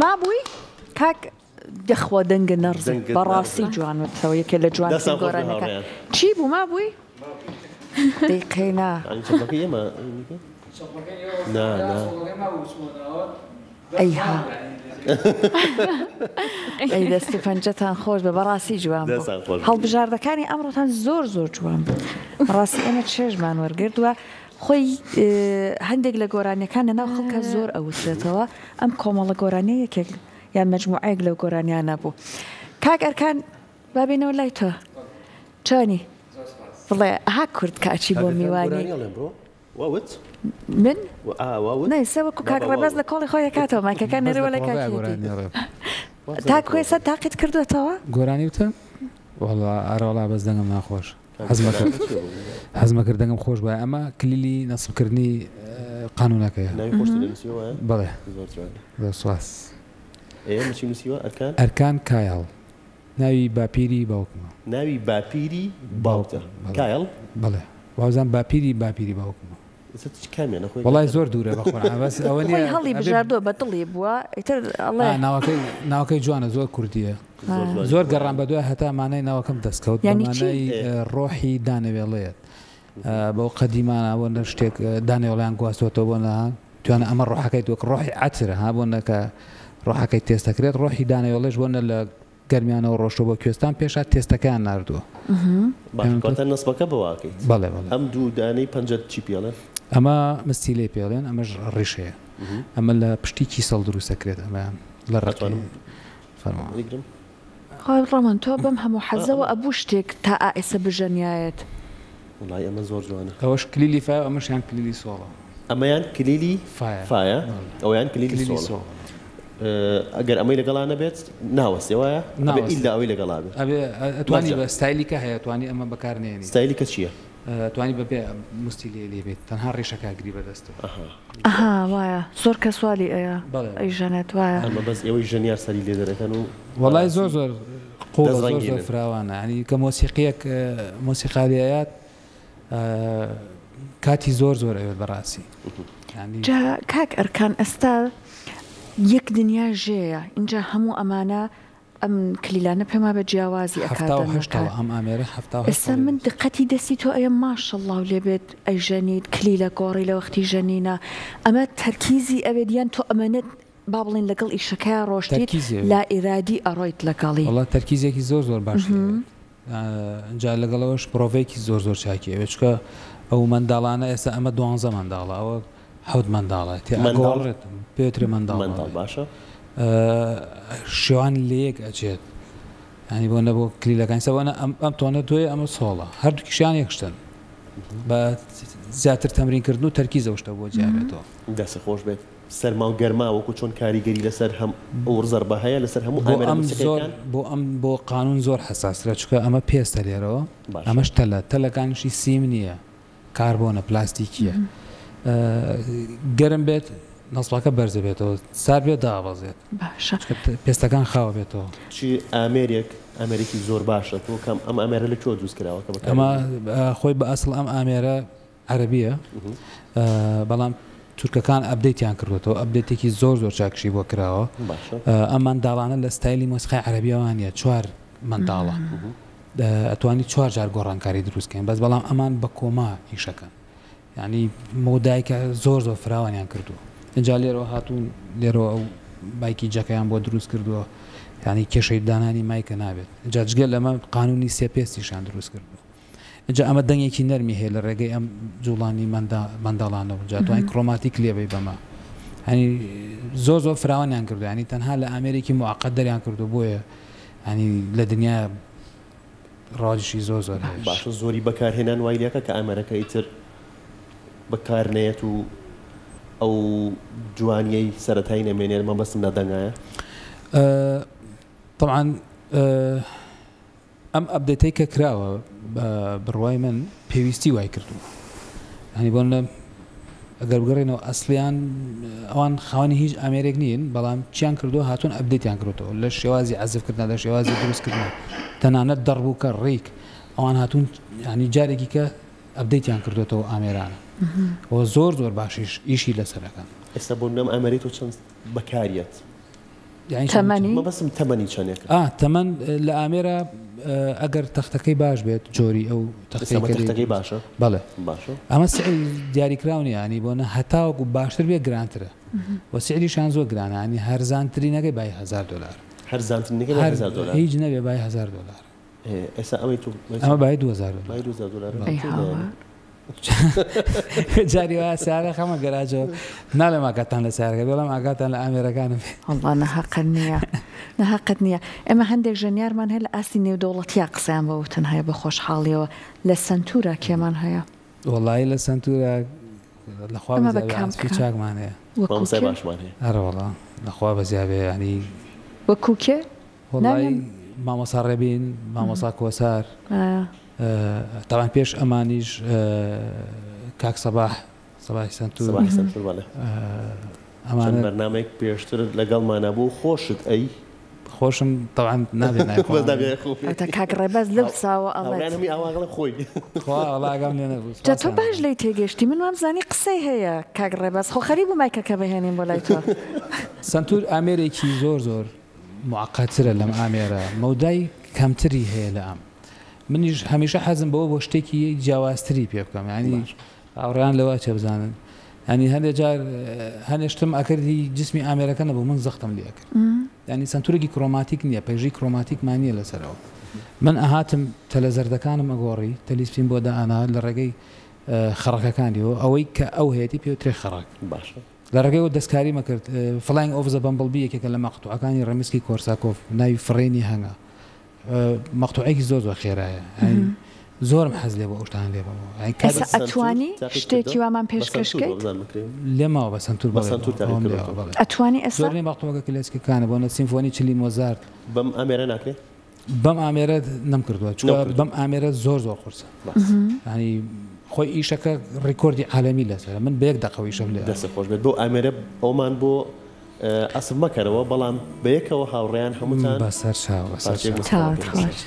ما بووی کاک دەخوا دەنگە نەڕزە بەڕاستی جوان وتەوە یەکێ لە جوان گۆرانەکە چی بوو ما بووی؟ دەیقێنا ئەیها ئەی دەستی پەنجەتان خۆش بە بەڕاستی جوان بوو هەڵبژاردەکانی ئەمڕۆتان زۆر زۆر جوان بوو ڕاستی ئێمە چێژمان وەرگردووە خۆی هەندێک لە گۆرانیەکان لەناو خەڵکە زۆر ئەوترێتەوە ئەم کۆمەڵە گۆرانیە یەکێک یان مەجموعەیەک لەو گۆرانیانە بوو کاک ئەرکان بابێنەوە لای تۆ چۆنی بڵێ ها کورد کاچی بۆ میوانی من؟ نایسە وەکو کاک ڕێباز لە کۆڵی خۆی کاتەوە مایکەکان نەرەوە لە کاکی تا کوێسە تاقیت کردوێتەوە؟ گۆرانی وتە؟ وەڵا ئارەوەڵا بەس دەنگم ناخۆش حەزمە کرد دەنگم خۆش وایە ئەمە کلیلی نەسبکردنی قانونەکەیە ناوی خۆشتی لەنووسیەوە بەڵێ زۆر جوانە سواس ئێمە چی نووسیوە ئەرکان کایڵ ناوی باپیری باوکمە ناوی باپیری باوکتە کایڵ بەڵێ وازان باپیری باوکمە کامیانە خۆی وڵای زۆر دوورە بەخۆن بەس ئەوە خۆی هەڵی بژاردۆ بەدڵی بووە ئیتر ئەڵێ ناوەکەی جوانە زۆر کوردیە زۆر گەڕان بە دوای هەتا مانای ناوەکەم دەستکەوت بەمانای ڕۆحی دانەوێڵەیەت بەو قەدیمانە بۆ نە شتێک دانەوێڵیان گواستوەوە بۆ نە توانە ئەمە ڕۆحەکەی وەک ڕۆحی عەترە ها بۆ نەکە ڕۆحەکەی تێستەکرێت ڕۆحی دانەوێڵەش بۆ نە لە گەرمیانەوە ڕۆشتۆ بۆ کوێستان پێشا تێستەکەیان ناردووە باشکاتە نسبەکە بەواکەیت بەڵێ ئەم دوو دانەی پەنجەت چی پێڵێ ئەمە مستی لێ پێڵێن ئەمەش ڕیشەیە ئەمە لە پشتیکی سەڵ دروستەکرێت ئەمەیان لە ڕاتوانم فەرمایگرم خۆی ڕەمان تۆ بەم هەموو حەزەوە ئەبوو شتێک تا ئائێسە بژەنیایەت وڵای ئەمە زۆر جوانە ئەوەش کلیلی فای ئەمەشیان کلیلی سۆڵە ئەمەیان کلیلی فایە ئەویان کلیلی سۆڵ ئەگەر ئەمەی لەگەڵانە بێت ناوەستێ وایە ئیلا ئەوەی لەگەڵا بێت ئەتوانی بە ستایلیکە هەیە توانی ئەمە بەکارنێنی ستایلیکە چییە توانی بەبێ مستی لێ بێت تەنها ڕێشەکە گری بەدەستەوە ئەها وایە زۆر کە سوالی ئەی ژەنێت وایە ئەمە بەس ئێوەی ژەنیار سەری لێ دەرەکەن و وەڵای زۆر زۆر قوڵ زۆر فراوانە ینی کە مۆسیقیەک مۆسیقالیایەت کاتی زۆر زۆر ئەوێت بەڕاستی جا کاک ئەرکان ئێستا یەک دنیا ژێیە اینجا هەموو ئەمانە ئەم کلیلانە پێما بە جیاوازی ئەم ئامێرە ئێستا من دقەتی دەستی تۆ ئەیە ماشەڵڵا لێ بێت ئەی ژەنیت کلیلە گۆڕی لە وەختی ژەنینە ئەمە تەرکیزی ئەوێت یان تۆ ئەمەنێت با بڵین لەگەڵ ئیشەکە ڕۆشتیت لا ئیرادی ئەڕۆیت لەگەڵی وڵات تەرکیزێکی زۆر زۆر باش جا لەگەڵەوەش پرۆڤێکی زۆر زۆر چاکی ئەوێت چکە ئەو منداڵانە ئێستا ئەمە 12 منداڵە ئەوە حەوت منداڵە تێگۆڕێت پێوترێ منداڵ باشە شێوان لەیەک ئەچێت ینی بۆ نەبوو کلیلەکانی سەوانە ئەم تۆنە دوێ ئەمە سۆڵە هەردووکیشیان یەکشتن بە زیاتر تەمرینکردن و تەرکیز ئەوشتە بۆ جیابێتەوە دەست خۆش بێت سەرما و گەرما وەکو چۆن کاریگەری لەسەر هەم ئەو ڕزەربە هەیە لەسەر هەموو بۆ قانون زۆر حساسرە چکە ئەمە پێستە لێرەوە ئەمەش تەلەکانیشی سیم نییە کاربۆنە پلاستیکیە گەرم بێت نەسڵەکە بەرزە بێتەوە سار بێت دابەزێت پێستەکان خاوە بێتەوە چی ئامێرێکی زۆر باشە تۆ کەم ئەم ئامێرە لە کۆ دروست کراوە ئەمە خۆی بە ئەسڵ ئەم ئامێرە عەرەبیە بەڵام تورکەکان ئەبدەیتیان کردوێتەوە ئەبدێتێکی زۆر زۆر چاکشی بۆ کراوە ئەم منداڵانە لە ستایلی مۆسیقای عەرەبیەوانە 4 منداڵە ئەتوانی 4 جار گۆڕانکاری دروستکەین بەس بەڵام ئەمان بە کۆما ئیشەکەن ینی مۆدایکە زۆر زۆر فراوانیان کردووە اینجا لێرەوە هاتوون لێرەوە ئەو بایکی جەکەیان بۆ دروست کردووە ینی کێشەی دانانی مایکە نابێت اینجا جگەل لەمە قانونی سێپێستیشان دروست کردووە اینجا ئەمە دەنگێکی نەرمی هەیە لە ڕێگەی ئەم جوڵانی منداڵانەوە جاتوانی کڕۆماتیک لێبەی بەمە ینی زۆر زۆر فراوانیان کردو ینی تەنها لە ئامێرێکی موعقەت دەریان کردو بۆیە ینی لە دنیا ڕاجشی زۆر زۆر باشە زۆری بەکارهێنان وایلەکە کە ئامەرەکەی تر بەکارنێت و ئەو جوانیەی سەرەتایی نەمێنێت مە بەسم نەدەنگایە طبعا ئەم ئەبدەتەی کە کراوە بڕوای من پێویستی وای کردو هەنی بۆ ئەگەر بگەڕێنەوە ئەسلیان ئەوان خاوەنی هیچ ئامێرێک نین بەڵام چیان کردووە هاتوون ئەبدەتیان کردەوە لە شێوازی عەزفکردن لە شێوازی دروستکردن تەنانەت دەڕبووکە ڕێک ئەوان هاتوون ینی جارێکی کە ئەبدەیتیان کردوێتەوە ئامێرانە ئەوە زۆر زۆر باشیش ئیشی لەسەرەکەن ئێستا بۆ نەم ئەمەری تۆ چەند بەکاریەت تەمەنی بەسم تەمەنی چەندێکە تەمەن لە ئامێرە ئەگەر تەختەکەی باش بێت جۆری ئەو تەختەکەی باشە بەڵێ باشە ئەمە سعی دیاریکراونی ینی بۆ نە هەتاوەکو باشتر بێت گرانترە وە سعریشان زۆر گرانە ینی هەرزانترینەکەی بای $1000 هەرزانترینەکەی $1000 هیچ نەبێ بای $1000 ئێستا ئەمەی تو ئەمە بای $2000 جاری وایە سیارە خەمە گەراجەوە ناڵێم ئاگاتان لە سیارەکە بەڵام ئاگاتان لە ئامێرەکانم وەڵڵا نەحەقت نییە نەحەقت نییە ئێمە هەندێک ژەنیارمان هەیە لە ئاستی نێودەوڵەتیە قسەیان بەوتن هەیە بە خۆشحاڵیەوە لە سنتورە کێمان هەیە وەڵڵی لە سنتورە لەخوا چاکمان هەیە باشمان هەیە هەرەوەڵا لەخوا بەزیابێ ینی وەکو کێ وەڵڵی مامۆسا ڕێبین مامۆسا کۆسار تاوان پێش ئەمانیش کاک سەباح سەباحی سنتور سەباحی سنتور بەڵێ ئەمانە بەرنامەیەک پێشتر لەگەڵمانە بوو خۆشت ئەی خۆشم طبعا نابێت ئەتە کاک ڕێباز لەو چاوە ئەڵێ هەمی ئاواغڵە خۆی خواڵاگەم لێ نەبوو جا تۆ باش لی تێگەشتی من وامزانی قسەی هەیە کاک ڕێباز خۆ خەریب بوو مایکەکە بهێنین بۆ لای تۆ سنتور ئامێرێکی زۆر زۆر معقەترە لەم ئامێرە مەودای کەمتری هەیە لە ئەم منیش هەمیشە حەزم بەوە بۆ شتێکی جیاوازتری پێ بکەم ینی ئاوڕیان لەوە چێ بزانن ینی هەندێک جار هەنێشتم ئەکردی جسمی ئامێرەکە نەبوو من زەختم لێ کرد ینی سنتورێکی کڕۆماتیک نییە پێژی کڕۆماتیکمان نییە لەسەرەوە من ئەهاتم تەلەزەردەکانم ئەگۆڕی تەلیسپین بۆ دانا لە ڕێگەی خەڕەکەکانیەوە ئەوەی کە ئەو هەیەی پێوترێ خەڕک باشە لە ڕێگەیەوە دەستکاری مەکرد فلاینگ ئۆڤ بەمبڵبی یەکێکە لە مەقتوعەکانی ڕەمسکی کۆرساکۆف ناوی فڕێنی هەنگە مەقتوعەیەکی زۆر زۆر خێرایە زۆرم حەز لێ بۆ ئەوشتان لێ ئەسا ئەتوانی شتێکی وامان پێشکەشکەیت لێماوە بە سنتور ئەتوانی ئەسا زۆرنی مەقتوعەکە کلاسیکەکانە بۆ نە سیمفۆنی چلی مۆزارت بەم ئامێرە ناکرێت بەم ئامێرە نەمکردووە چوە بەم ئامێرە زۆر زۆر قورسە ینی خۆی ئیشەکە ڕیکۆردی عالەمی لەسەر من بەیەک دەقەوەیشم لێ دەستە خۆش بێت بۆ ئامێرە ئەومان بۆ ئەسب مەکەرەوە بەڵام بەیەکەوە هاوڕێیان هەمووتان بەسەر چاوە خۆش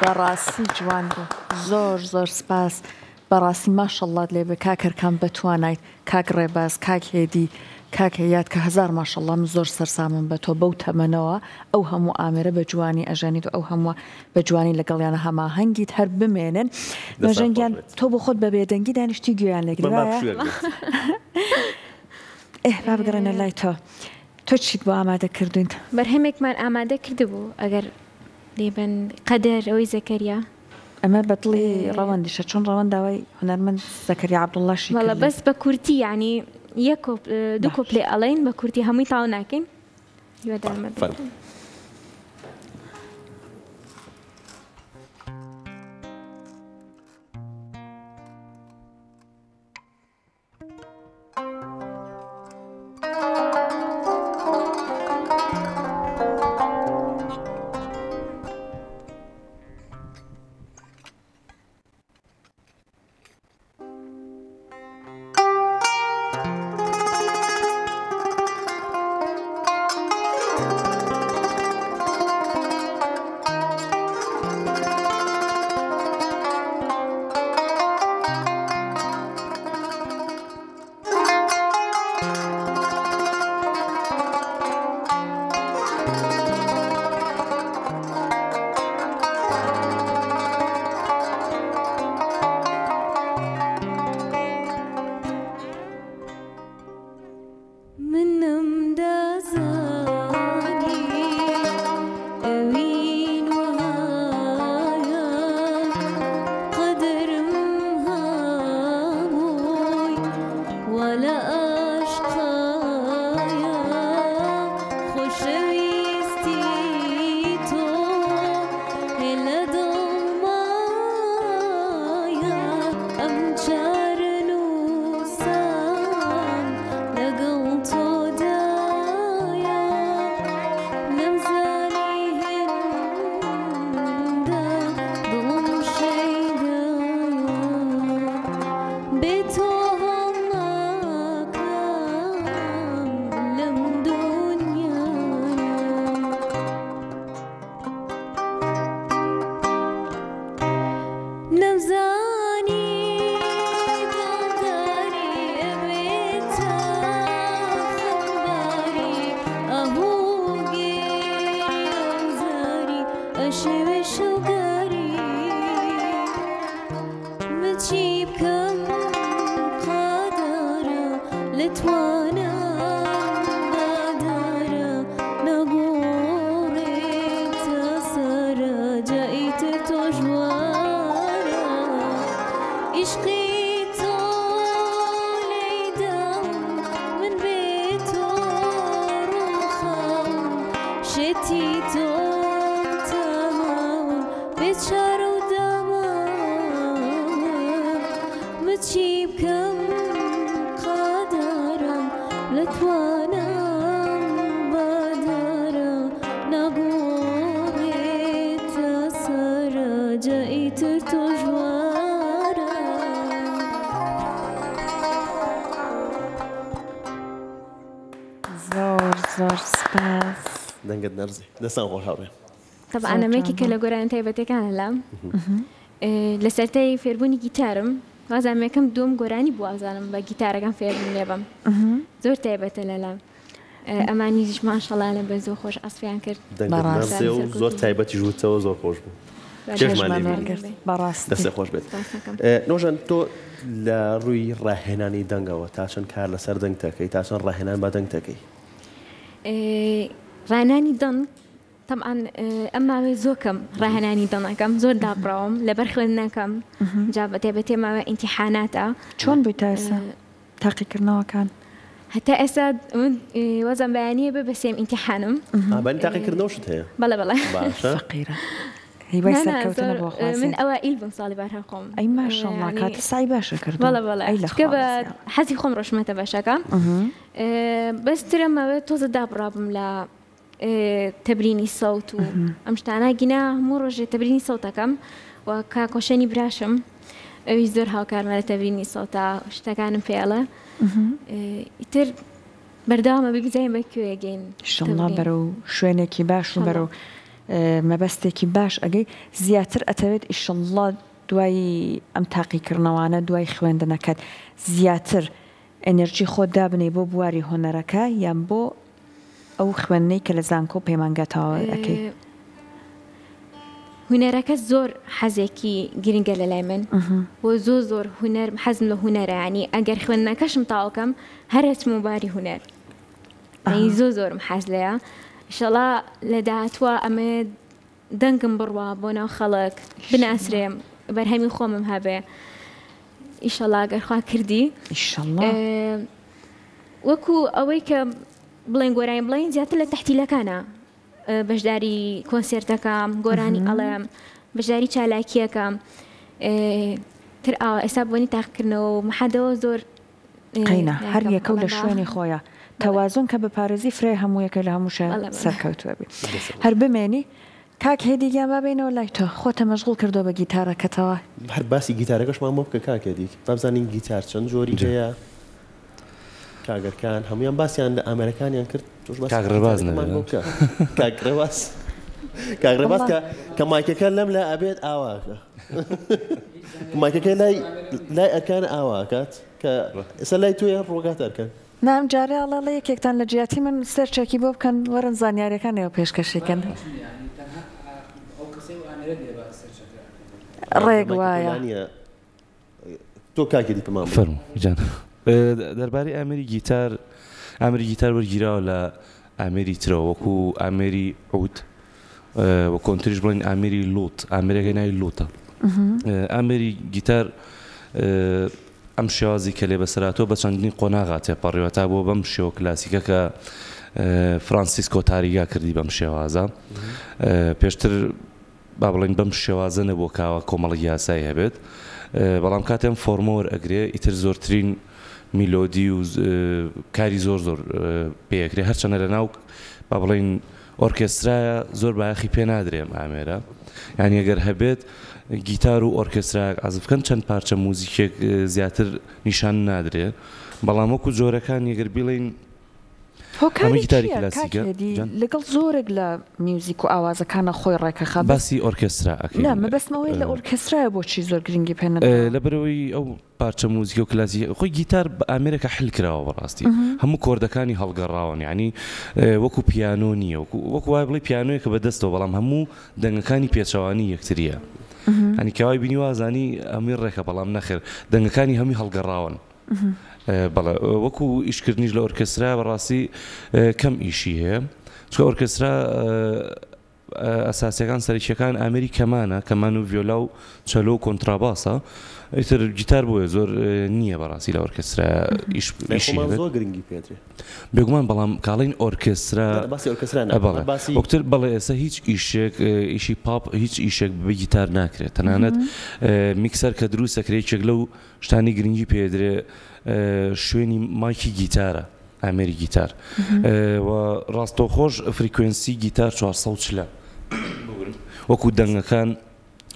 بەڕاستی جوان بوو زۆر زۆر سپاس بەڕاستی ماشەڵڵات لێ بێ کاکەرکان بتوانایت کاک ڕێباز کاک هێدی کاک هەیات کە هزار ماشەڵڵا من زۆر سەرسامم بە تۆ بەو تەمەنەوە ئەو هەموو ئامێرە بە جوانی ئەژەنیت و ئەو هەمووە بە جوانی لەگەڵیانە هەماهەنگیت هەر بمێنن مەژەنگیان تۆ بۆ خۆت بە بێدەنگی دانیشتی گوێیان لێگرایە با بگەڕێنە لای تۆ چیت بۆ ئامادە کردوین بەرهەمێکمان ئامادە کردبوو ئەگەر دێبن قەدەر ئەوەی زەکەریا ئەمە بەدڵی ڕەوەندیشە چۆن ڕەوەند داوای هونەرمەند زەکەریا عەبدوڵڵاشی وەڵا بەس بە کورتی یعنی دوو کۆپلێ ئەڵێن بە کورتی هەمووی تاو ناکەین هیوادارمە دەنگت نەرزی دەستان خۆش هاوڕێ طبعا ئەمەیەکی کە لە گۆرانی تایبەتەکانە لام لە سەرەتای فێربوونی گیتارم وازانمەکەم دوم گۆرانی بوو ئازانم بە گیتارەکان فێربوون لێبم زۆر تایبەتە لەلام ئەمانیش ماشەڵڵا لە بە زۆر خۆش ئەسفیان کرد زۆر تایبەتی ژووتەوە زۆر خۆش بوو دەستە خۆش بێت نۆژەن تۆ لە ڕووی ڕاهێنانی دەنگەوە تا چەند کار لەسەر دەنگ دەکەی تا چەند ڕاهێنان بە دەنگ دەکەی ڕانانی دەنگ طبعا ئەماوەی زۆکەم ڕاهێنانی دەنەکەم زۆر دابڕاوم لەبەر خوێندنەکەم جا بە تایبەتی ماوە ئیمتیحاناتە چۆن بووی تا ئێستا تاقیکردنەوەکان هەتا ئێستا وەزم بەیانیە بە بەسێم ئیمتیحانم تاقیکردنەوەشت هەیە بەڵێ بەڵێ فەقیرە هیوای سەرکەوتنە بۆ خوازێ من ئەوائیل بم ساڵی بارها خۆم ئەی ماشەڵڵا کاتە سای باشە کردو بەڵێ بەڵێ چکە بە حەزی خۆم ڕۆژمەتە باشەکە بەسترەمەوە تۆزە دابڕابم لە تەبرینی سەوت و ئەم شتانە گینا هەموو ڕۆژێ تەبرینی سەوتەکەم و کاکۆشەنی براشم ئەوی زۆر هاوکارمە لە تەبرینی سەوتە شتەکانم پێڵە ئیتر بەرداوامە ببیزانین بە کوێگەین شڵڵا بەرەو شوێنێکی باش و بەرەو مەبەستێکی باش ئەگەی زیاتر ئەتەوێت ئیشەڵڵا دوای ئەم تاقیکردنەوانە دوای خوێندنەکەت زیاتر ئەنرژی خۆت دابنێ بۆ بواری هۆنەرەکە یان بۆ ئەو خوێندنەی کە لە زانکۆ پەیمانگەتەوە ئەەکەی هونەرەکە زۆر حەزێکی گرنگە لە لای من بۆ زۆر هونەر حەزم لە هونەرە ینی ئەگەر خوێندنەکەشم تاوکەم هەرچم و باری هونەر زۆرم حەز لەیە ئینشەڵا لە داهاتوە ئەمە دەنگم بڕوا بۆ ناو خەڵک بناسرێم بەرهەمی خۆمم هەبێ ئینشەڵا ئەگەر خوا کردی وەکو ئەوەی کە بڵێن گۆرانی بڵین زیاتر لە تەحتیلەکانە بەشداری کۆنسێرتەکەم گۆرانی ئەڵێم بەشداری چالاکیەکەم تر ئێستا بۆنی تاقیکردنەوە و مەحەدەوە زۆر قینە هەر یەکە لە شوێنی خۆیە تەوازۆن کە بە پارێزی فرێ هەموویەکە لە هەمووشە سەرکەوتووە بێ هەر بمێنی کاک هێدیگیان بابێنەوە لای تۆ خۆتە مەشغوڵ کردو بە گیتارەکەتەوە هەر باسی گیتارەکەشمان بۆ بکە کاکێدیک بابزانین گیتار چەند جۆری هەیە کاگەرکان هەمویان باسییان لە ئامەرەکانیان کرد کاگڕێباز کاگڕێباز کە مایکەکە لەم لە ئەبێت ئاواکە مایکەکەی لای ئەرکان ئاواکات کە ئێستا لای توێ ڕۆگات ئەرکەن نام جارێ ئەڵڵە یەکێکتان لە جیاتی من سەرچێکی بۆ بکەن وەرن زانیاریەکانەوە پێشکەشیکەن ڕێک وایە تۆ کاکێدی پێمان فەرموو دەربارەی ئامێری گیتار وەرگیراوە لە ئامێری ترەوە وەکو ئامێری عود وە کۆنتریش بڵین ئامێری لۆت ئامێرەکەی ناوی لۆتە ئامێری گیتار ئەم شێوازی کە لێ بەسەراتەوە بە چەندین قۆناغا تێپەڕێەوە تا بۆ بەم شێوە کلاسیکە کە فرانسیسکۆ تاریگا کردی بەم شێوازە پێشتر با بڵین بەم شێوازە نەبوو کاوە کۆمەڵی یاسایی هەبێت بەڵام کاتێم فۆرمە وەرئەگرێ ئیتر زۆرترین میلۆدی و کاری زۆر پێەکرێ هەرچەنە لە ناو با بڵین ئۆرکێسترایە زۆر بایەخی پێ نادرێم ئامێرە یعنی ئەگەر هەبێت گیتار و ئۆرکێسترا ئازفکەن چەند پارچە موزیکێک زیاتر نیشان نادرێ بەڵام وەکو جۆرەکان ئەگەر بڵین گیتاری کلاسیکە لەگەڵ زۆرێک لە میوزیک و ئاوازەکانە خۆی ڕێکەخە باسی ئۆرکێسترا مەبەستمەوەی لە ئۆرکێسترایە بۆچی زۆر گرنگی پێنە لەبەرەوەی ئەو پارچە موزیکە و کلاسیکە خۆی گیتار بە ئامێرەکە حل کراوە بەڕاستی هەموو کۆردەکانی هەڵگەڕاون یعنی وەکو پیانۆ نییە وەکو وای بڵێ پیانۆیە کە بەدەستەوە بەڵام هەموو دەنگەکانی پێچەوانی یەکتریە هەنی کەوای بینی وازانی ئەمی ڕێکە بەڵام نەخێر دەنگەکانی هەمی هەڵگەڕاون بەڵێ وەکو ئیشکردنیش لە ئۆرکێسترا بەڕاستی کەم ئیشی هەیە چکە ئۆرکێسترا ئەساسیەکان سەرکیەکان ئامێری کەمان و ڤیۆلا و چەلۆ و کۆنتراباسە ئیتر گیتار بووە زۆر نییە بەڕاستی لە ئۆرکێسترا ئیشی زۆر گرنگی پێێتێ بێگومان بەڵام کاڵین ئۆرکێسترا وەکتر بەڵێ ئێستا هیچ ئیشێک ئیشی پاپ هیچ ئیشێک بە گیتار ناکرێت تەنانەت میکسەر کە دروست دەکرێت لەو شتانی گرنگی پێدرێ شوێنی مایکی گیتارە ئامێری گیتار و ڕاستەوخۆش فریکوێنسی گیتار 440 وەکو دەنگەکان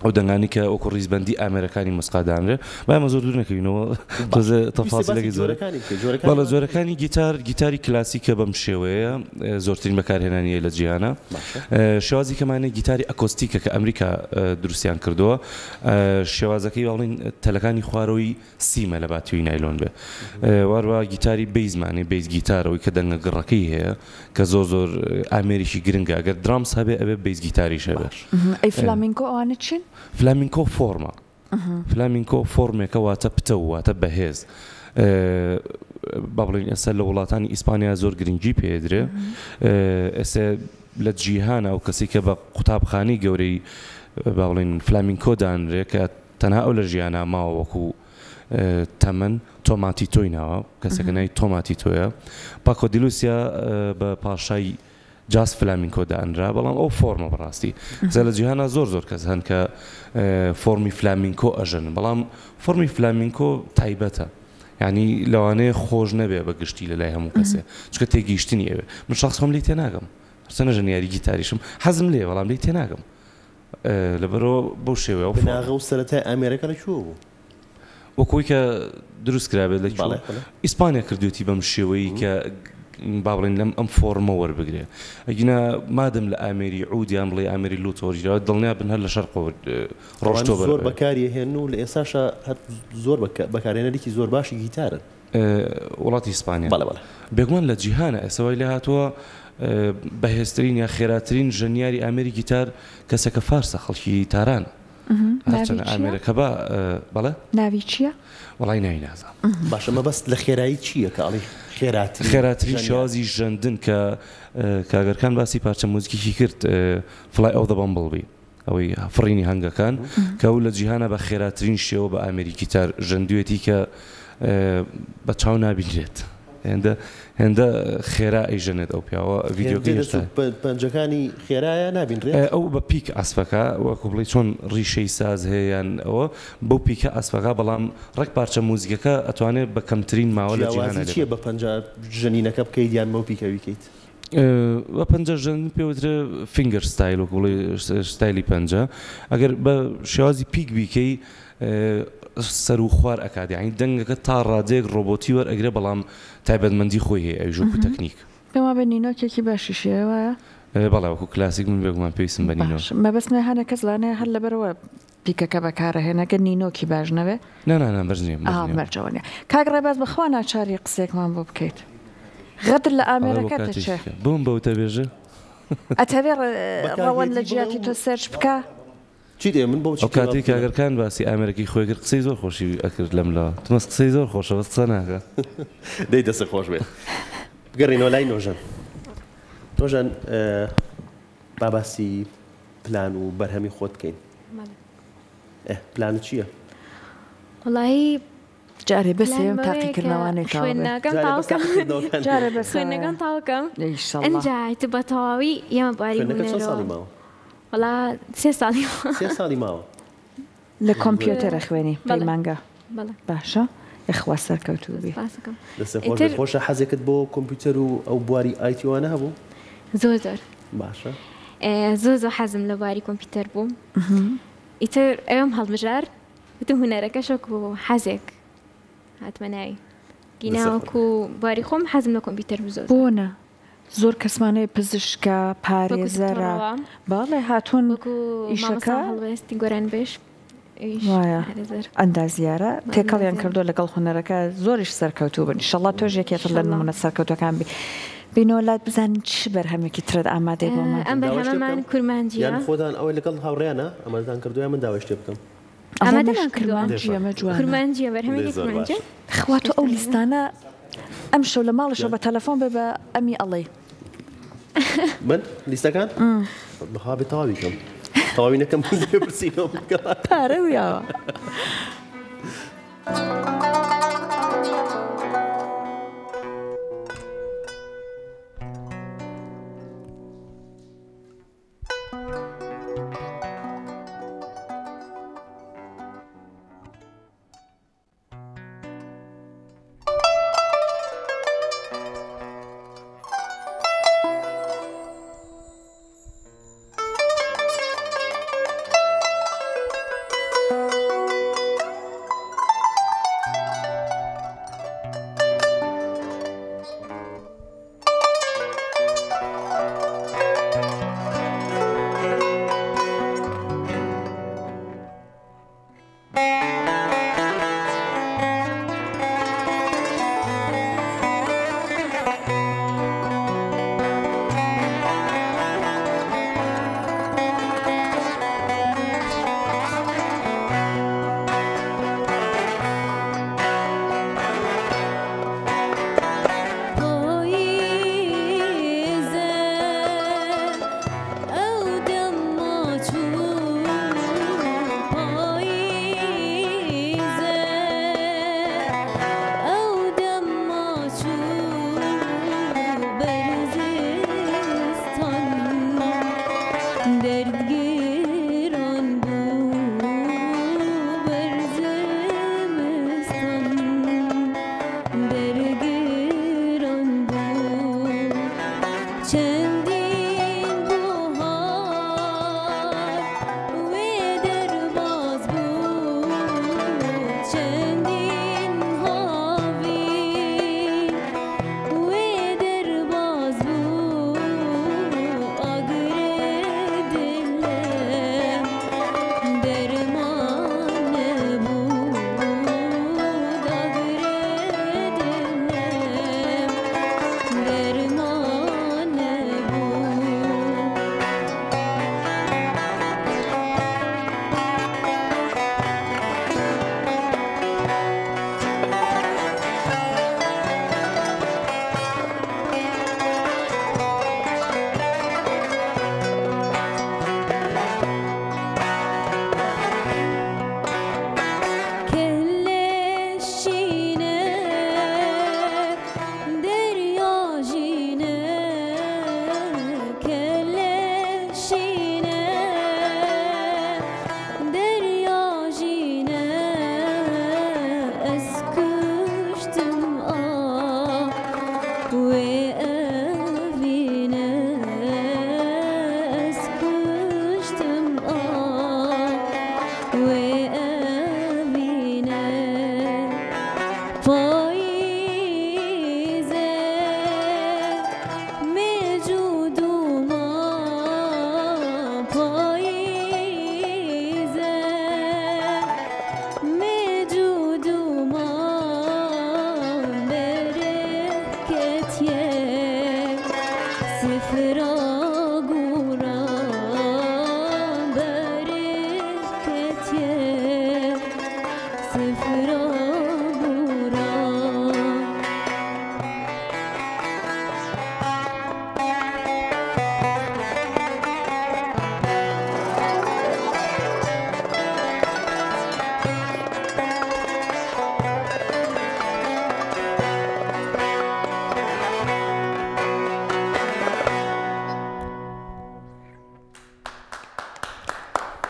ئەو دەنگانی کە وەکو ڕیزبەندی ئامێرەکانی مسقادانرێ بایمە زۆر دوور نەکەینەوە تۆزە تەفاسیلەکەی زۆرەکانی زۆرەکانی گیتاری کلاسیکە بەم شێوەیە زۆرترین بەکارهێنانیە لە جیهانە شێوازی کەمانە گیتاری ئەکۆستیکە کە ئەمریکا دروستیان کردووە شێوازەکەی باڵین تەلەکانی خوارەوەی سیمە لە باتیوی نایلۆن بێ واروە گیتاری بیزمانی بیز گیتارەوەی کە دەنگە گڕەکەی هەیە کە زۆر ئامێریشی گرنگە ئەگەر درامس هەبێ ئەبێ بیز گیتاریش هەبێ ئەی فلامینکۆ ئەوانە چین؟ فلامینکۆ فۆرمە فلامینکۆ فۆرمێکە واتە پتە و واتە بەهێز با بڵین ئێستا لە وڵاتانی ئیسپانیا زۆر گرنگی پێدرێ ئێستا لە جیهانە ئەو کەسی کە بە قوتابخانەی گەورەی با بڵین فلامینکۆ دانرێ کە تەنها ئەو لە ژیانە ماوە وەکو تەمەن تۆماتی تۆی ناوە کەسێکە ناوی تۆماتی تۆیە پاکۆ دیلوسیا بە پاشای جاز فلامینکۆ دانرا بەڵام ئەو فۆرمە بەڕاستی زە لە جیهانە زۆر کەس هەن کە فۆرمی فلامینکۆ ئەژن بەڵام فۆرمی فلامینکۆ تایبەتە یعنی لەوانەیە خۆش نەبێ بە گشتی لە لای هەموو کەسێ چکە تێگەیشتنی ئەوێ من شخص خۆم لی تێناگەم هەرچەنە ژەنیاری گیتاریشم حەزم لێ بەڵام لی تێناگەم لەبەرەوە بەو شێوەیە بناغە و سەرەتای ئامێرەکە لەکوێ بوو وەکوی کە دروست کرابێت لە ئیسپانیا کردوێتی بەم شێوەیە کە با بڵێن لەم ئەم فۆرمە وەربگرێ ئەگینە مادەم لە ئامێری عودیان بڵێ ئامێری لوتۆریەوە دڵنیا بن هەر لە شەرق ڕۆژتۆ زۆر بەکاری هێن و لە ئێساشە هەر زۆر بەکارێنەرێکی زۆر باشی گیتارن وڵاتی ئیسپانیا بێگومان لە جیهانە ئێسەوەی لە هاتووە بەهێزترین یا خێراترین ژەنیاری ئامێری گیتار کەسێکە فارسە خەڵکی تارانە هەرچەنە ئامێرەکە بە بەڵێ ناوی چییە؟ وڵای ناوی نازانم باشە مەبەست لە خێرایی چییە کە ئەڵی خێراترین شازی ژەندن کە کاگەرکان باسی پارچە موزیکیی کرد فڵای ئەو دەبم بڵبی ئەوەی فڕینی هەنگەکان کە ئەو لە جیهانە بە خێراترین شێوە بە ئامێری گیتار ژەندوێتی کە بە چاو نابینرێت هێندە خێرا ئەیژەنێت ئەو پیاوە ڤیدیۆکە پەنجەکانی خێرایە نابینرێت ئەو بە پیک ئەسپەکە وەکو بڵێ چۆن ڕیشەی ساز هەیەیان ئەوە بەو پیکە ئەسپەکە بەڵام ڕێک پارچە موزیکەکە ئەتوانێت بە کەمترین ماوە لە جیهانە چییە بە پەنجە ژەنینەکە بکەیت یان مەو پیکە بیکەیت بە پەنجە ژەن پێوترە فینگەر ستایل وەکو بڵێ ستایلی پەنجە ئەگەر بە شێوازی پیک بیکەی سەر و خوار ئەکات یعنی دەنگەکە تا ڕادێک ڕۆبۆتی وەرئەگرێ بەڵام تایبەتمەندی خۆی هەیە ئەوژۆ و تەکنیک پێما بە نینۆکێکی باشیشەیە وایە بەڵێ وەکو کلاسیک من بێگومان پێویستم بە نینۆ مەبەستنە هەنە کەس لانەیە هەر لەبەرەوە پیکەکە بەکارەهێنەکە نینۆکی باش نەوێ نانان بەرز نیە مەرجەوە نیە کاک ڕێباز بەخوا ناچاری قسێکمان بۆ بکەیت غەدر لە ئامێرەکە دەچێ بۆم بەوتە بێژە ئەتەوێ ڕەوەن لە جیاتی تۆ سەرچ بکە من بۆ کاتی کاگەرکان باسی ئامێرەکی خۆی کرد قسەی زۆر خۆشی ئەکرد لەم لە تمەس قسەی زۆر خۆشە بەس قسە ناکە دەی دەسە خۆش بێت بگەڕینەوە لای نۆژەن نۆژەن باباسی پلان و بەرهەمی خۆت بکەین پلان چییە؟ وڵایی جارێ بەسێم تاقیکردنەوەوانێک خوێندنەکان تاوکەم ئەنجایت بە تەواوی ئێمە باری وڵا 3 ساڵی ماوە لە کۆمپیوتەرە خوێنی پەیمانگە باشە یخوا سەرکەوتوو بێ خۆشە حەزێکت بۆ کۆمپیوتەر و ئەو بواری ئایتیوانە هەبوو زۆر باشە زۆر حەزم لە باری کۆمپیوتەر بووم ئیتر ئەوم هەڵبژار وتم هونەرەکەشک و حەزێک هاتمە ناوی گیناوەکو باری خۆم حەزم لە کۆمپیوتەر زۆر بۆنە زۆر کەسمانەیە پزیشکە پارێزەرە باڵێ هاتوون ئیشەکە هەڵوێستی گۆران بێش وایە ئەندازیارە تێکەڵیان کردو لەگەڵ هوەرەکە زۆریش سەرکەوتوو بن شەڵات تۆژێکێتر لە نمونە سەرکەوتەکان بی بینۆلات بزان چ بەرهەمێکی ترت ئامادەی بۆمان ئەم بەرهەمەمان کورمانجیە خۆتان ئەوەی لەگەڵ هاوڕێیانە ئەمەدان کردویان من داوای شتێ بکەم ئەمەدەمان کردووە کورمانجیە بەرهەمێکی کورمانجیە خوا تۆ ئەو لیستانە ئەم شەو لە ماڵەشەوە بە تەلەفۆن بێ بە ئەمی ئەڵێ من لیستەکان بەها بێ تەواوی کەم تەواوی نەکەم پرسیەوە پارە ویاوە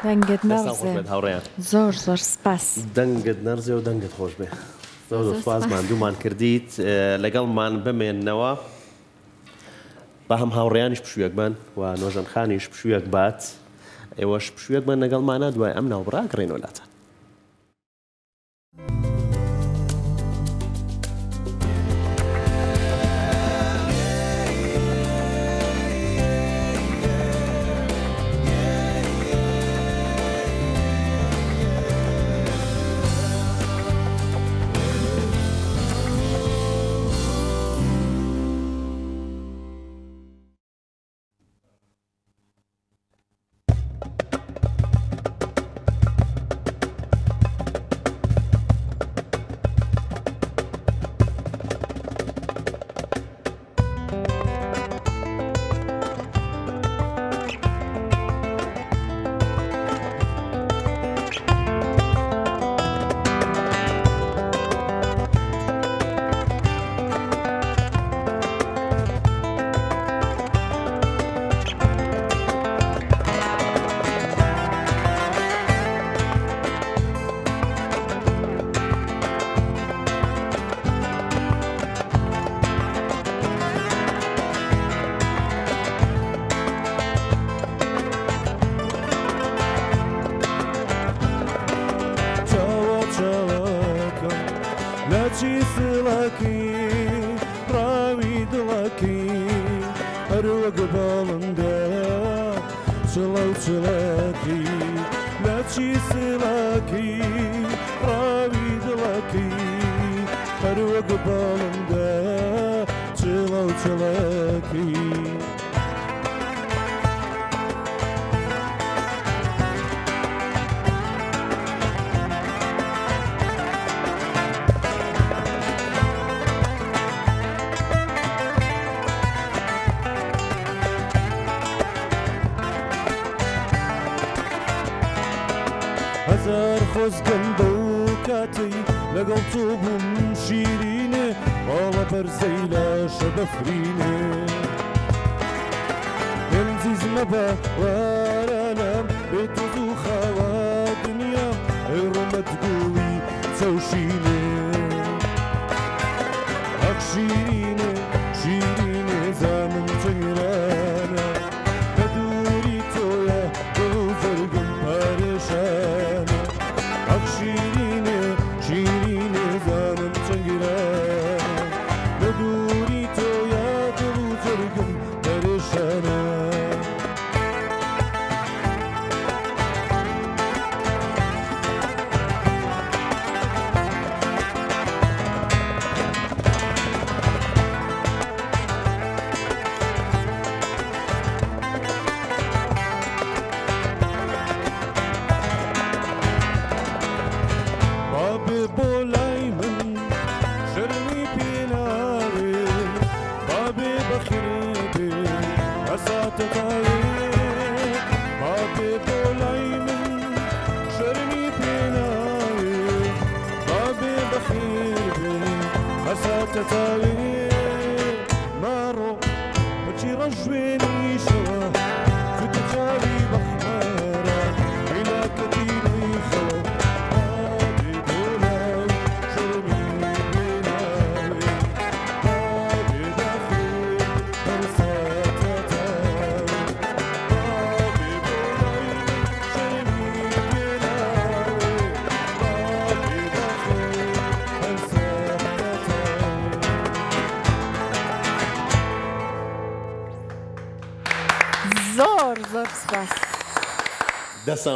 دەنگت نەڕزێ هاوڕێیان زۆر زۆر سپاس دەنگت نەرزێ و دەنگت خۆش بێ زۆر سپاس ماندوومان کردیت لەگەڵمان بمێننەوە بە هەم هاوڕێیانیش پشوویەک بن و نۆژەن خانیش پشوویەک بات ئێوەش پشوویەک بن لەگەڵمانە دوای ئەم ناوبڕا گڕێنەوە لاتان هزار خۆزگەم بەو کاتەی لەگەڵ تۆ بووم شیرینێ باڵە بەرزەی لاشە بەفرینێ پێم زیز مەبە وارانم بێ تۆز و خاوە دنیام ئەی ڕۆمەتگوڵی چەوشینێ ئەخ شیرینێ شیرینێ زامن جەنگرانە بە دووری تۆیە دڵ و جەرگم پارێشانە ئەخ شیرینێ شیرینێ زامن جەنگرانە بە دووری تۆیە دڵ و جەرگم پارێشانە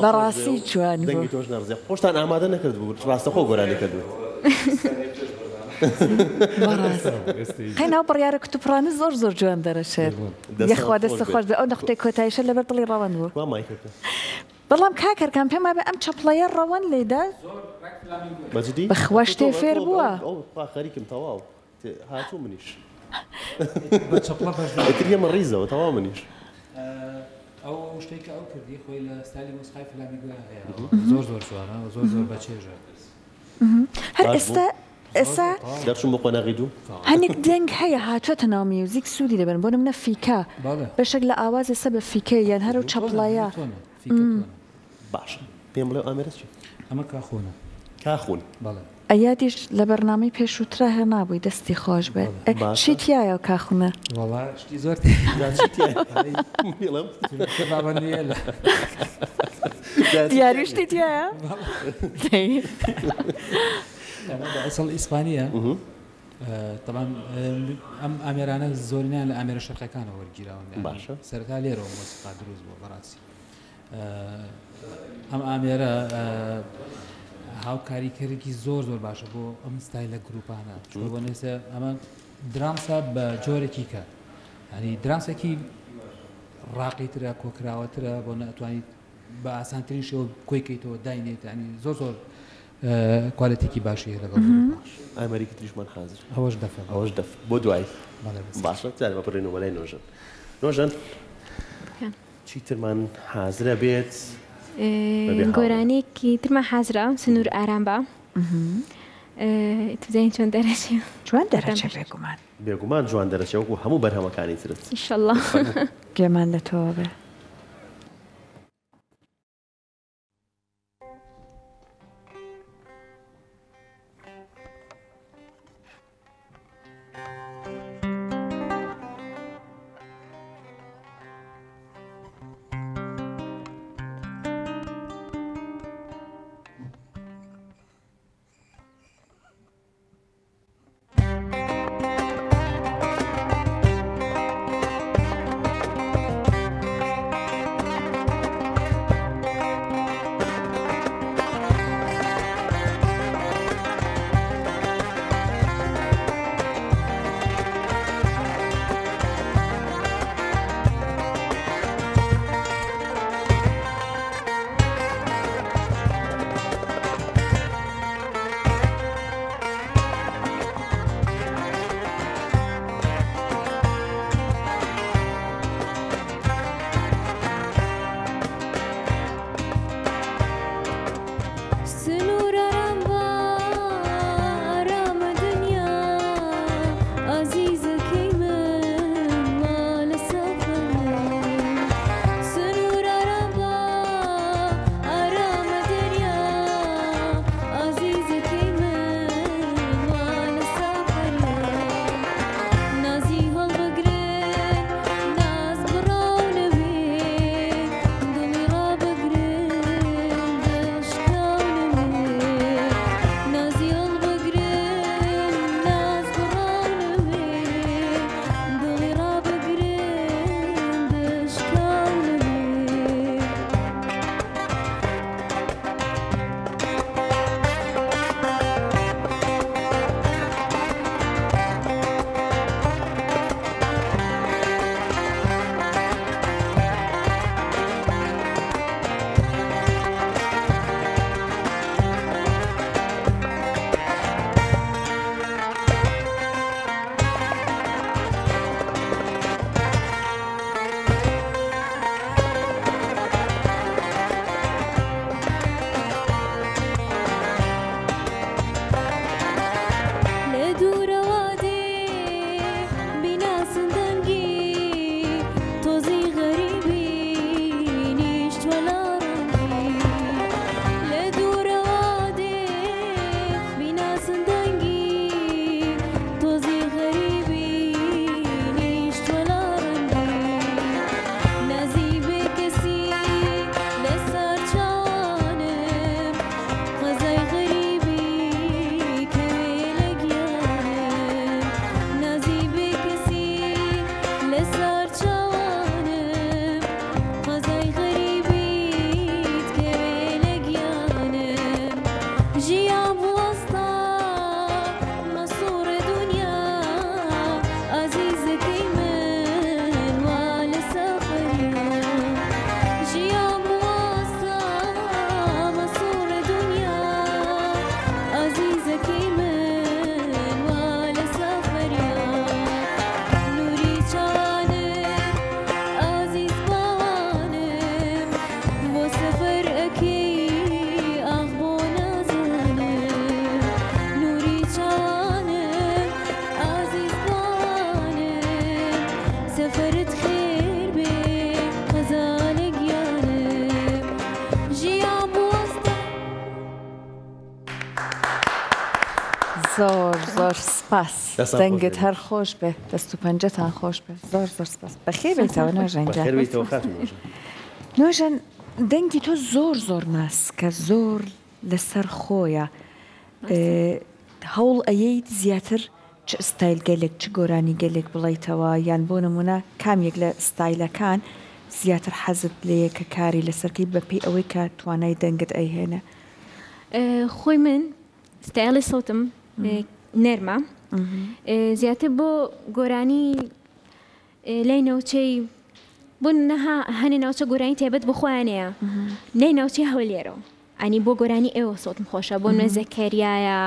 بەڕاستی جوان دەنگی تۆش نەڕزێ خۆشتان ئامادە نەکرد بوو ڕاستەخۆ گۆرانی کردو قەی ناو بڕیارە کتوپڕانە زۆر زۆر جوان دەرەچێت یەخوا دەستە خۆش بێ ئەو نەختەی کۆتاییشە لەبەر دڵی ڕەوەند بوو بەڵام کاکەرکان پێم وابێ ئەم چەپڵەیە ڕەوەند لێدا بەخوا شتێ فێر بووە خەریکم تەواو هاتوو منیش ئەتر ئێمە ڕیزەوە تەواو منیش ئەو شتێککە ئەو کردی خۆی لە ستایلی مۆسیقای فلامی گویا هەیە زۆر زۆر جوانە و زۆر زۆر بەچێژە هەر ئێستا دەرچوون بۆ قۆناغی دوو هەنێک دەنگ هەیە هاتووەتە ناو میوزیک سوودی دەبن بۆ نمونە فیکا بەشێک لە ئاواز ئێستا بە فیکە یان هەرو چەپڵایە باش پێم بڵێ ئامێرە چی ئەمە کاخۆنە کاخون بەڵێ ئەیادیش لە بەرنامەی پێشووترا هێ نابووی دەستی خۆش بێ شیتیایە و کاخونە وڵا شتی زۆر دیاریشتی تایە ئەسڵ ئیسپانیە طبعا ئەم ئامێرانە زۆرینیان لە ئامێرە شەرقەکانە وەرگیراون باشە سەرتا لێرەوە مۆسیقا دروست بووە بەڕاستی ئەم ئامێرە هاوکاریکەرێکی زۆر باشە بۆ ئەم ستایلە گروپانە بۆ نێسە ئەمە درامسە بە جۆرێکی کە ینی درامسێکی ڕاقیترە کۆکراوەترە بۆ نەتوانیت بە ئاسانترین شێوە کۆیکەیتەوە داینێت ینی زۆر کوالەتێکی باشی هەیە لەگەڵ ئامەریکی تریشمان حاضر ئەوەش دەف بۆ دوای باشە جارێ بەپڕێنەوە لای نۆژەن چیترمان حازرە بێت گۆرانێکی ترمە حازرا سنوور ئارام بە توزین چۆن دەرەچێ جوان دەرەچێ بێگومان جوان دەرەچێ وەکو هەموو بەرهەمەکانی ترت ئینشەڵڵا گێمان لە تۆ بێ زۆر سپاس دەنگت هەر خۆش بێ دەست و پەنجەتان خۆش بێ زۆر سپاس بەخێر بێتەوە نۆژەن دەنگی تۆ زۆر ناس کە زۆر لەسەر خۆیە هەوڵ ئەیەیت زیاتر چ ستایل گەلێک چ گۆرانی گەلێک بڵیتەوە یان بۆ نمونە کامێک لە ستایلەکان زیاتر حەزت لێیە کە کاری لەسەرکەی بەپێی ئەوەی کە توانای دەنگت ئەیهێنە خۆی من ستایلی سەوتم نەرمە زیاتر بۆ گۆرانی لای ناوچەی بۆ نەها هەنێ ناوچە گۆرانی تایبەت بۆ خۆیانەیە لای ناوچەی هەولێرەوە ئەنی بۆ گۆرانی ئێوە سەوتم خۆشە بۆ نوێ زەکەریایە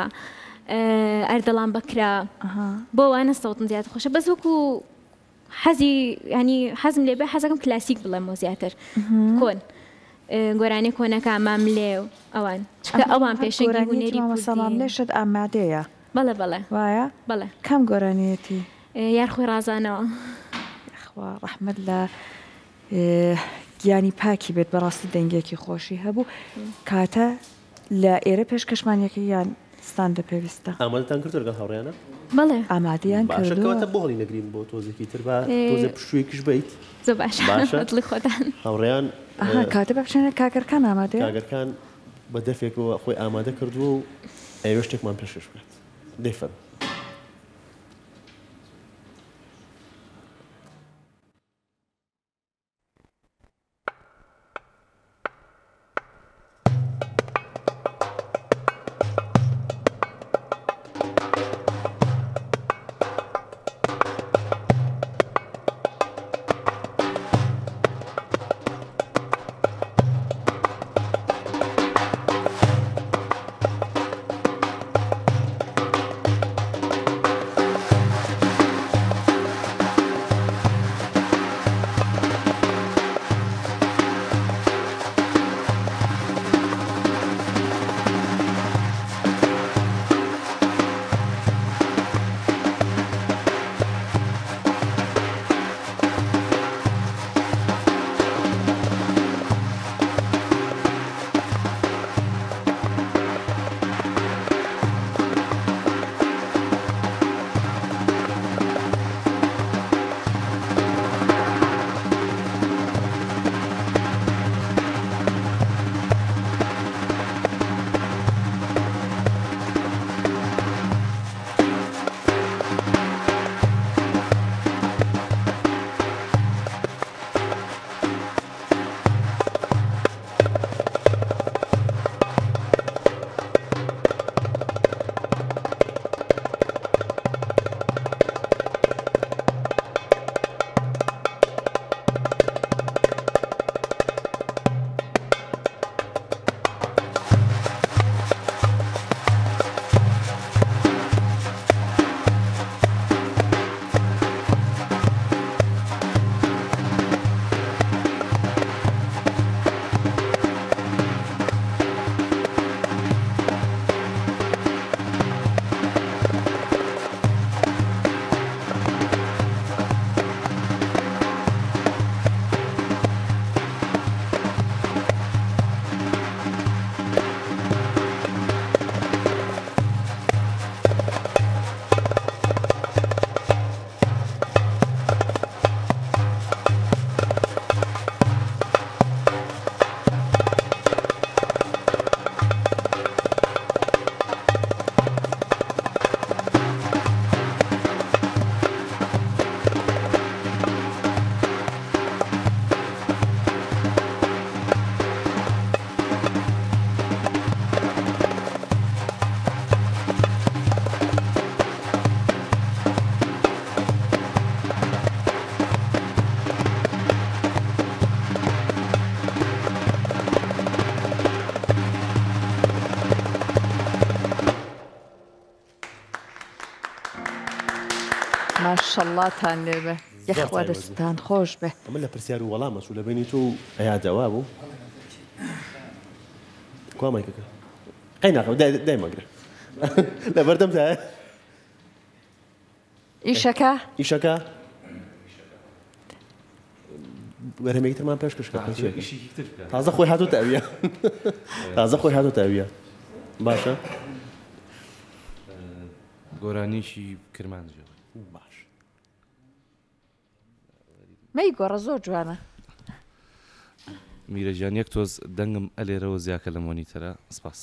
ئەردەڵام بەکرا بۆ وانە سەوتم زیاتر خۆشە بەس وەکو حەزی ینی حەزم لێ بێ حەزەکەم کلاسیک بڵێمەوە زیاتر کۆن گۆرانی کۆنەکە ئامام لێ و ئەوان چکە ئەوان پێشەنگی هونەری سەمام لێشت ئامادەیە بەڵێ وایە بەڵێ کام گۆرانیەتی یار خۆی ڕازانەوە خوا ڕەحمەت لە گیانی پاکی بێت بەڕاستی دەنگێکی خۆشی هەبوو کاتە لە ئێرە پێشکەشمانیەکە یان ستاندە پێویستە ئامادەتان کرد لەگەڵ هاوڕێیانە بەڵێ ئامادەیان کردووە بۆ هەڵی نەگرین بۆ تۆزێکی تر بە تۆزە پشتوویەکیش بیت زۆر باشە خۆتان هاوڕێیان کاتە بەبچێنە کاگەرکان ئامادەیە کاگەرکان بە دەفێکەوە خۆی ئامادە کردووە و ئێوە شتێکمان پێشش بێت دەیفەن ماشەڵڵاتان لێبێ یەخوا دەستان خۆش بێ ئەمە لە پرسیار و وەڵامە چوو لە بینی تۆ ئەیا جەواب بوو کوامایکەکە قەی ناقەوە دای مەگرە لە بەردەم تایە ئیشەکە وەرهەمێکی ترمان پێشکەشکە تازە خۆی هاتۆتە ئەویە باشە گۆرانیشی کرمانجەوە باش مەی گۆڕە زۆر جوانە میرەجان یەک تۆز دەنگم ئەلێرەوە زیاکە لە مۆنیتەرە سپاس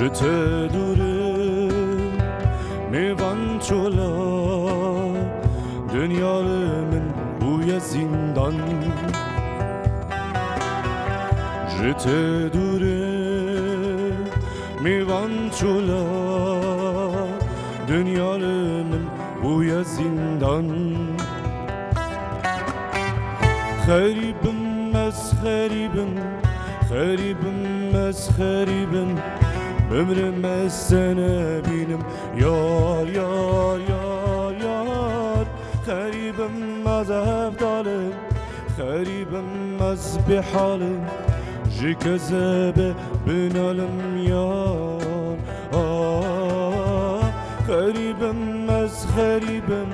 Je te durum mevan çola Dünyalımın bu zindan Je te durum mevan çola Dünyalımın bu zindan Garibim ez garibim Garibim ez garibim Ömrüm sene benim yar yar yar yar Garibim az evdalim Garibim az bihalim Jikazebe benalim yar Garibim az garibim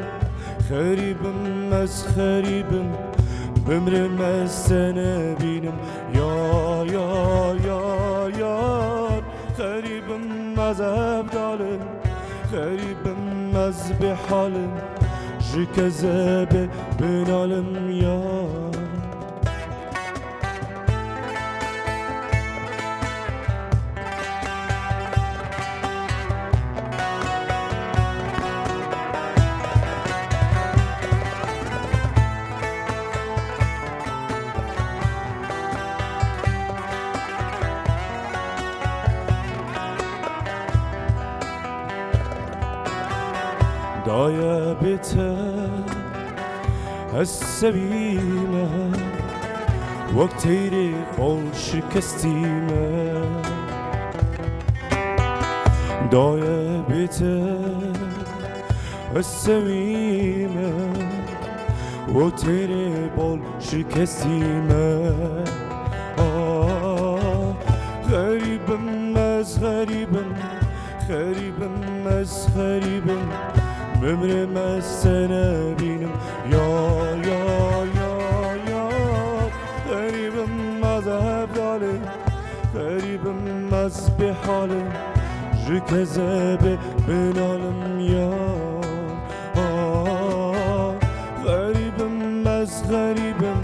Garibim az garibim Ömrüm sene benim yar yar yar yar غريبم از ابدالم غريبم از بحالم جكذابه بنالم يار دايا بيتها السبيمة وقتيري قول شكستيمة دايا بيتها السبيمة وقتيري قول شكستيمة غريبا ماز غريبا غريبا ماز غريبا Ömrüm sene benim yar yar yar yar Garibim az evdalim Garibim az bihalim Jikazebe benalim yar Garibim az garibim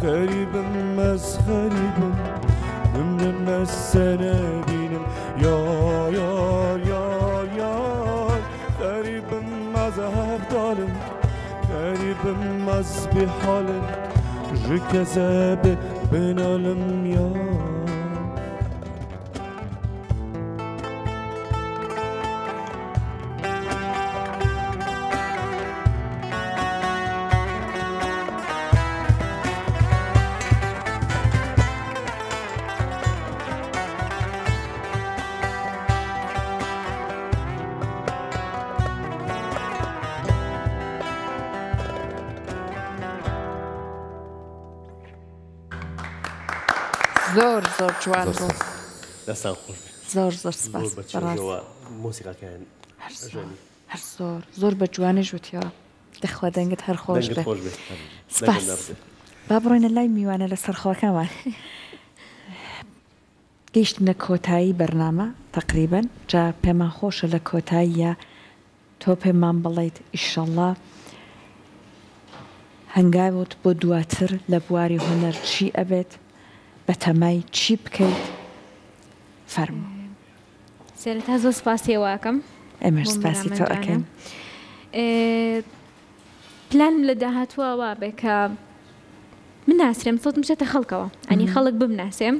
Garibim az garibim Ömrüm sene benim yar yar yar yar Garibim az evdalim Garibim az bihalim Jikazebe benalim yar زۆر زۆر جوان بوو دەستان خۆش زۆر زۆر سپاس مۆسیقاکەیان هەر زۆر زۆر بە جوانیش وتیەوە دەخوا دەنگت هەر خۆش بێ سپاس با بڕۆینە لای میوانە لە سەرخۆکەمان گەیشتنە کۆتایی بەرنامە تقریبەن جا پێمان خۆشە لە کۆتاییە تۆ پێمان بڵێیت ئیشەڵڵا هەنگاوت بۆ دواتر لە بواری هونەر چی ئەبێت بە تەمای چی بکەیت فەرموو سێرەتا زۆر سپاسیێواکەم ئێمەش سپاسی تۆ ئەکەین پلان لە داهاتووەوە بێ کە من ناسرێم سڵت بچێتە خەڵکەوە ئەنی خەڵک ببناسێم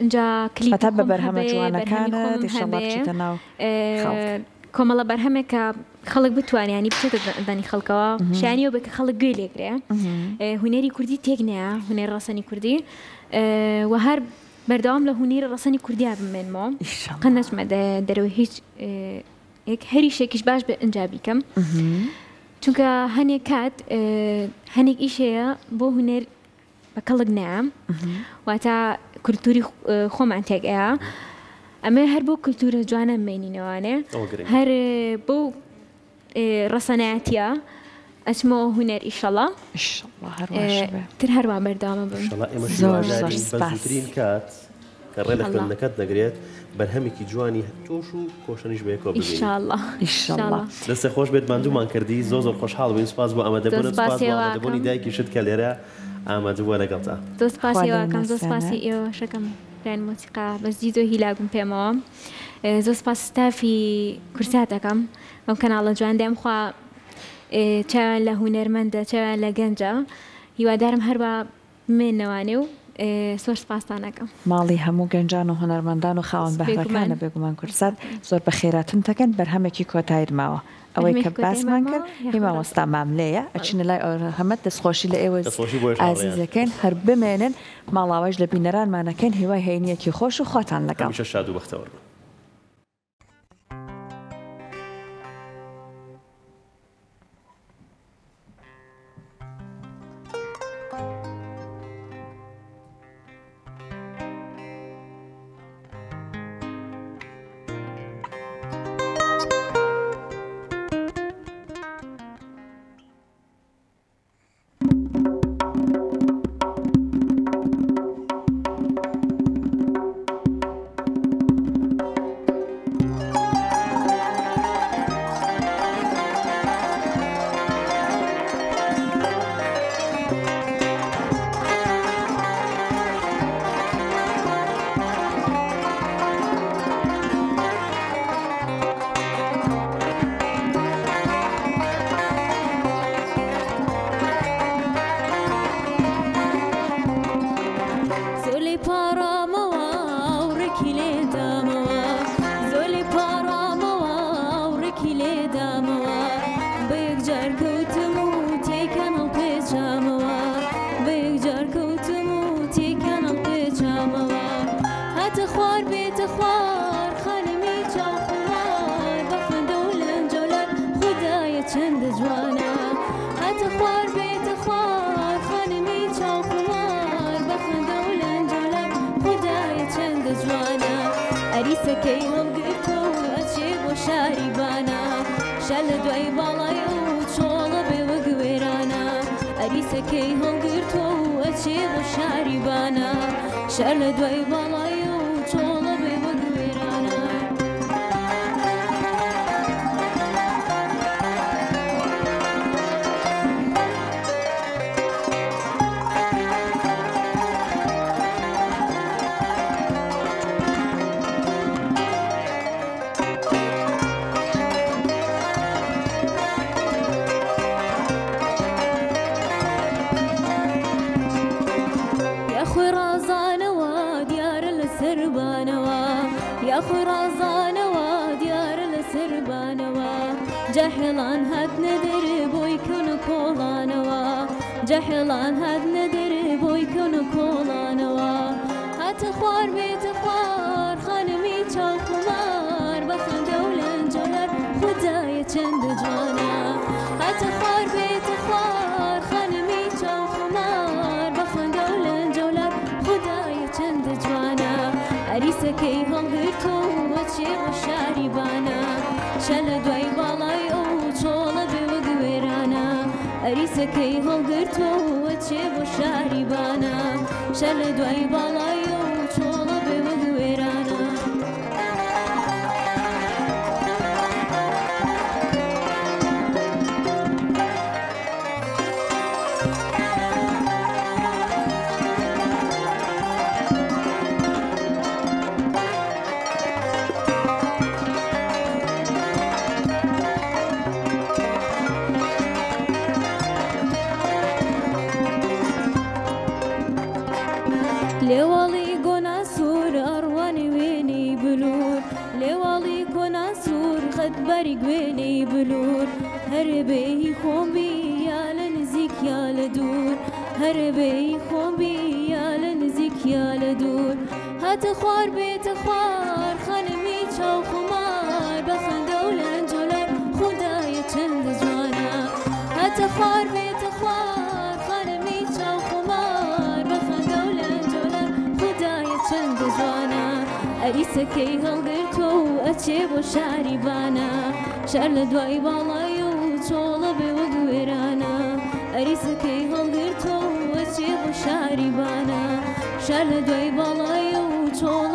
اینجا کلیپ بە بەرهەمە جوانەکانت ئیشەڵڵا بچێتە ناو کۆمەڵە بەرهەمێکە خەڵک بتوانانی بچێتە دانی خەڵکەوە شایانیەوە بێ کە خەڵک گوێ لێگرێ هونەری کوردی تێک نەیە هونەر ڕەسەنی کوردی و هەر بەردەوام لە هونەری ڕەسەنی کوردیا بمێنمەوە قەت نەچمە دەرەوە هیچ هەری شێکیش باش بە ئەنجا بیکەم چونکە هەنێک کات هەنێک ئیشەیە بۆ هونەر بە کەڵک نایە واتە کولتوری خۆمان تێگەیە ئەمە هەر بۆ کولتورە جوانە بمێنینەوانێ هەر بۆ ڕەسەنایەتیە ئەچمەوە هونەر ئیشەڵا تر هەروە بەردەوامە بم بەزووترین کات کە ڕێ لە خوێندنەکەت دەگرێت بەرهەمێکی جوانی تۆش و کۆشەنیش بەیەکەوە ئیشەڵا دەستە خۆش بێت ماندوومان کردی زۆر خۆشحاڵ بووین سوپاس بۆ ئەمەدەبوونی دایکیشت کە لێرە ئامادە بووە لەگەڵتا زۆر سپاسیەوەکەم زۆر سپاسی ئێوە شەکەم ڕێن مۆسیقا بەزی زۆر هیلاگوم پێمەوە زۆر سپاس ستافی کورساتەکەم ئەم کەناڵە جوان دێمخوا چاوان لە هونەرمەندە چاوان لە گەنجە هیوادارم هەروە بمێنەوانێ و زۆر سپاسانەکەم ماڵی هەموو گەنجان و هونەرمەندان و خاوەن بەهرەکانە بێگومان کورسات زۆر بە خێراتن دەکەن بەرهەمێکی کۆتایی ماوە ئەوەی کە باسمان کرد هی مامۆستا ماملەیە ئەچینە لای هەمە دەستخۆشی لە ئێوە ئازیزەکەن هەر بمێنن ماڵاوەش لە بینەرانمانەکەن هیوای هەینیەکی خۆش و خۆتان لەگەڵ شاد و بەختەوەر جهلان هاد ندر بوی کن کولانوا جهلان هاد ندر بوی کن کولانوا هات خوار بیت خوار خانمی چاو خمار بخن دولن جلر خدای چند جوانا هات خوار بیت خوار خانمی چاو خمار بخن دولن جلر خدای چند جوانا عریسه کی هنگر تو و چی و شاریبانا شل دوی بالای ئەریسەکەی هەڵگرتەوە چێ بۆ شاریبانە شە لە دوای باڵایە و چۆڵە بێوە گوێرانە لێوەڵی هات باری گوێنەی بلور هەربێی خۆمبی یا لە نزیک یا لە دوور هەربێی خۆمبی یا لە نزیک یا لە دوور هاتە خوار بێتە خوار خانمی چاو خمار بەخەندە و لەنجۆلەر خودایە چەندە جوانە هاتە خوار بێتە خوار خانمی چاو خمار بەخەندە و لەنجۆلەر خودایە چەندە جوانە ئەریسەکەی هەڵگرتۆ و ئەچێ بۆ شاری بانە شار لە دوای باڵای و چۆڵە بێوە گوێرانە ئەریسەکەی هەڵگرتۆ و ئەچێ بۆ شاری بانە شار لە دوای باڵای و چۆڵە